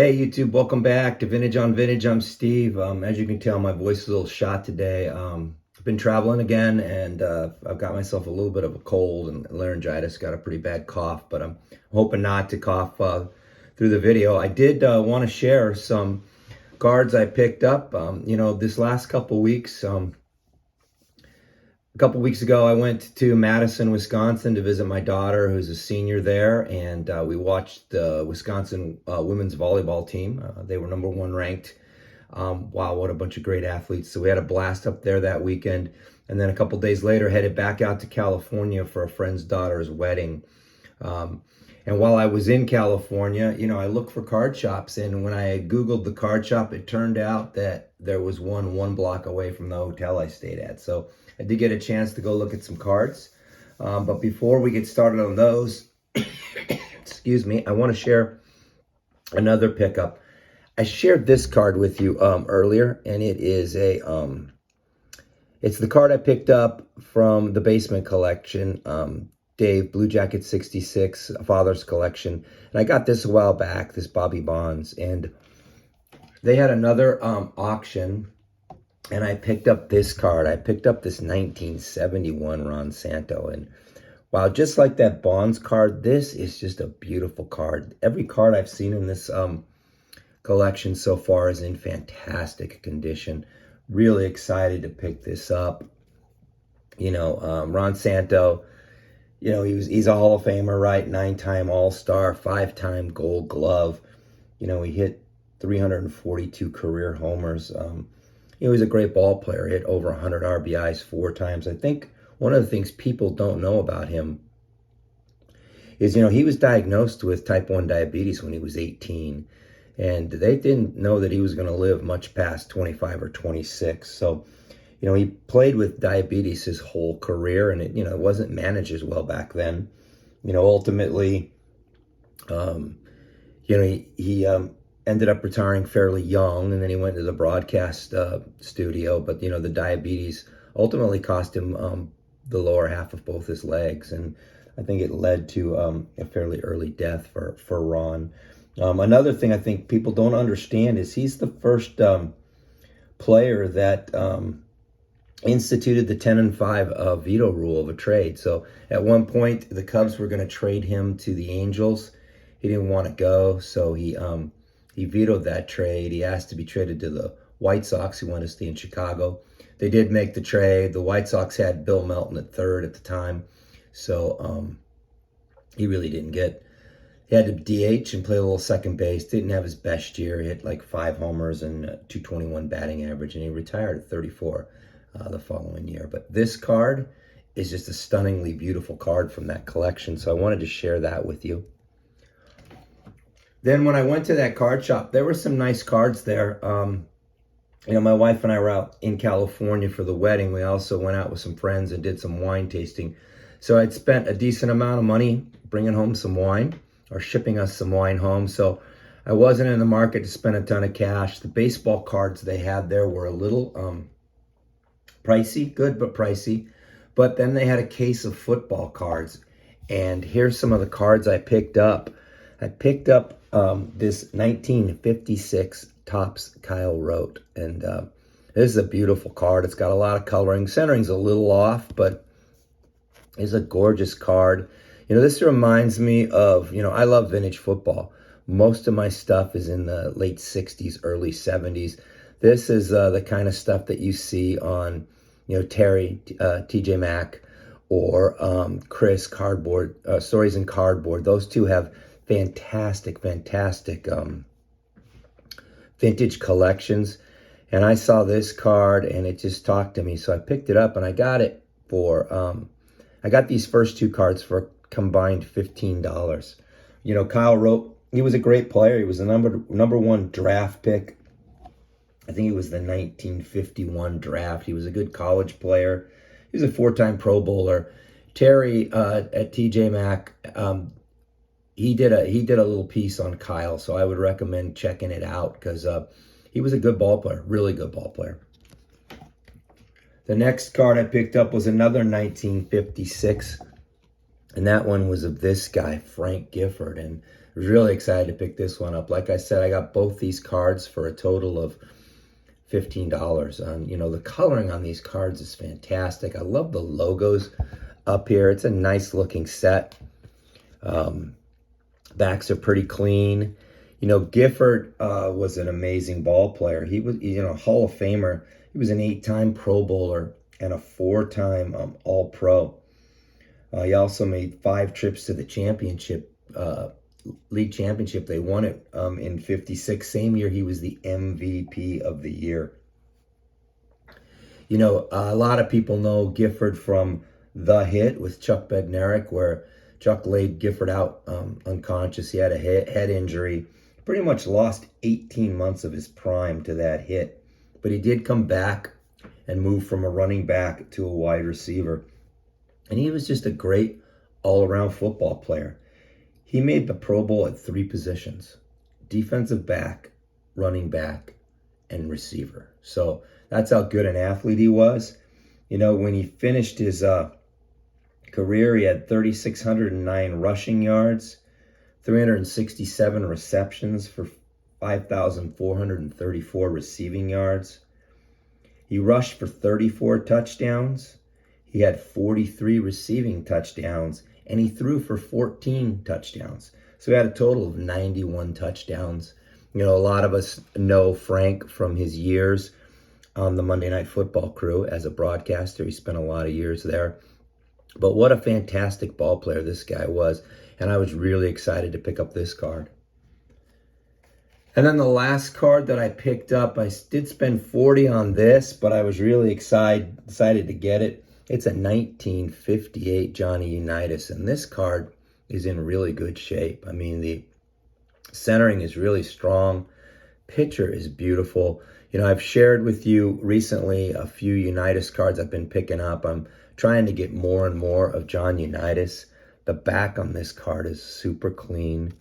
Hey YouTube, welcome back to Vintage on Vintage. I'm Steve. As you can tell, my voice is a little shot today. I've been traveling again, and I've got myself a little bit of a cold and laryngitis. Got a pretty bad cough, but I'm hoping not to cough through the video. I did want to share some cards I picked up. This last couple weeks. A couple weeks ago, I went to Madison, Wisconsin to visit my daughter, who's a senior there, and we watched the Wisconsin women's volleyball team. They were number one ranked. Wow, what a bunch of great athletes. So we had a blast up there that weekend. And then a couple days later, headed back out to California for a friend's daughter's wedding. And while I was in California, I looked for card shops. And when I Googled the card shop, it turned out that there was one block away from the hotel I stayed at. So I did get a chance to go look at some cards. But before we get started on those, excuse me, I want to share another pickup. I shared this card with you earlier, and it is it's the card I picked up from the Basement Collection, Dave Blue Jacket 66, Father's Collection. And I got this a while back, this Bobby Bonds, and they had another auction, and I picked up this card. I picked up this 1971 Ron Santo, and wow, just like that Bonds card, this is just a beautiful card. Every card I've seen in this collection so far is in fantastic condition. Really excited to pick this up. Ron Santo, he's a Hall of Famer, right? 9-time All-Star, 5-time Gold Glove. He hit 342 career homers. He's a great ball player. Hit over 100 RBIs 4 times. I think one of the things people don't know about him is, he was diagnosed with type 1 diabetes when he was 18. And they didn't know that he was going to live much past 25 or 26. So, he played with diabetes his whole career, and it wasn't managed as well back then. Ultimately, he ended up retiring fairly young, and then he went to the broadcast studio. But, the diabetes ultimately cost him the lower half of both his legs. And I think it led to a fairly early death for Ron. Another thing I think people don't understand is he's the first player that instituted the 10-5 veto rule of a trade. So at one point, the Cubs were going to trade him to the Angels. He didn't want to go, so he vetoed that trade. He asked to be traded to the White Sox, who wanted to stay in Chicago. They did make the trade. The White Sox had Bill Melton at third at the time, so he really didn't get. He had to DH and play a little second base. Didn't have his best year. He hit like 5 homers and 221 batting average, and he retired at 34 the following year. But this card is just a stunningly beautiful card from that collection, so I wanted to share that with you. Then when I went to that card shop, there were some nice cards there. My wife and I were out in California for the wedding. We also went out with some friends and did some wine tasting. So I'd spent a decent amount of money bringing home some wine, or shipping us some wine home. So I wasn't in the market to spend a ton of cash. The baseball cards they had there were a little pricey, good but pricey. But then they had a case of football cards. And here's some of the cards I picked up. I picked up this 1956 Topps Kyle Rote. And this is a beautiful card. It's got a lot of coloring. Centering's a little off, but it's a gorgeous card. This reminds me of, I love vintage football. Most of my stuff is in the late 60s, early 70s. This is the kind of stuff that you see on, Terry, TJ Maxx, or Chris Cardboard, Stories in Cardboard. Those two have fantastic vintage collections. And I saw this card, and it just talked to me. So I picked it up, and I got it for, I got these first 2 cards for combined $15. Kyle Rote, he was a great player. He was the number 1 draft pick. I think it was the 1951 draft. He was a good college player. He was a 4-time Pro Bowler. Terry at TJ Maxx, he did a little piece on Kyle, so I would recommend checking it out because he was a good ball player, really good ball player. The next card I picked up was another 1956. And that one was of this guy, Frank Gifford. And was really excited to pick this one up. Like I said, I got both these cards for a total of $15. The coloring on these cards is fantastic. I love the logos up here. It's a nice looking set. Backs are pretty clean. Gifford was an amazing ball player. He was, Hall of Famer. He was an 8-time Pro Bowler and a 4-time All-Pro. He also made 5 trips to the championship, league championship. They won it in '56. Same year, he was the MVP of the year. A lot of people know Gifford from The Hit with Chuck Bednarik, where Chuck laid Gifford out unconscious. He had a head injury. Pretty much lost 18 months of his prime to that hit. But he did come back and move from a running back to a wide receiver. And he was just a great all-around football player. He made the Pro Bowl at 3 positions: defensive back, running back, and receiver. So that's how good an athlete he was. When he finished his career, he had 3,609 rushing yards, 367 receptions for 5,434 receiving yards. He rushed for 34 touchdowns. He had 43 receiving touchdowns, and he threw for 14 touchdowns. So he had a total of 91 touchdowns. A lot of us know Frank from his years on the Monday Night Football crew as a broadcaster. He spent a lot of years there. But what a fantastic ball player this guy was. And I was really excited to pick up this card. And then the last card that I picked up, I did spend $40 on this, but I was really decided to get it. It's a 1958 Johnny Unitas, and this card is in really good shape. I mean, the centering is really strong. Picture is beautiful. I've shared with you recently a few Unitas cards I've been picking up. I'm trying to get more and more of John Unitas. The back on this card is super clean.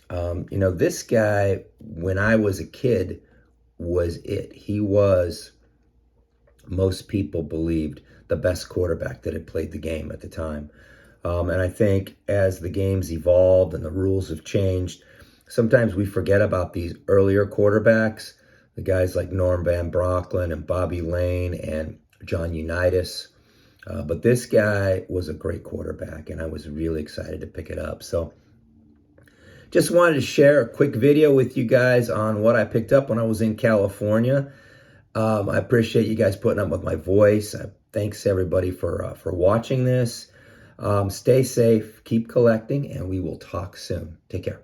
This guy, when I was a kid, was it. He was, most people believed, the best quarterback that had played the game at the time. And I think as the game's evolved and the rules have changed, sometimes we forget about these earlier quarterbacks, the guys like Norm Van Brocklin and Bobby Lane and John Unitas. But this guy was a great quarterback, and I was really excited to pick it up. So just wanted to share a quick video with you guys on what I picked up when I was in California. I appreciate you guys putting up with my voice. Thanks everybody for watching this. Stay safe, keep collecting, and we will talk soon. Take care.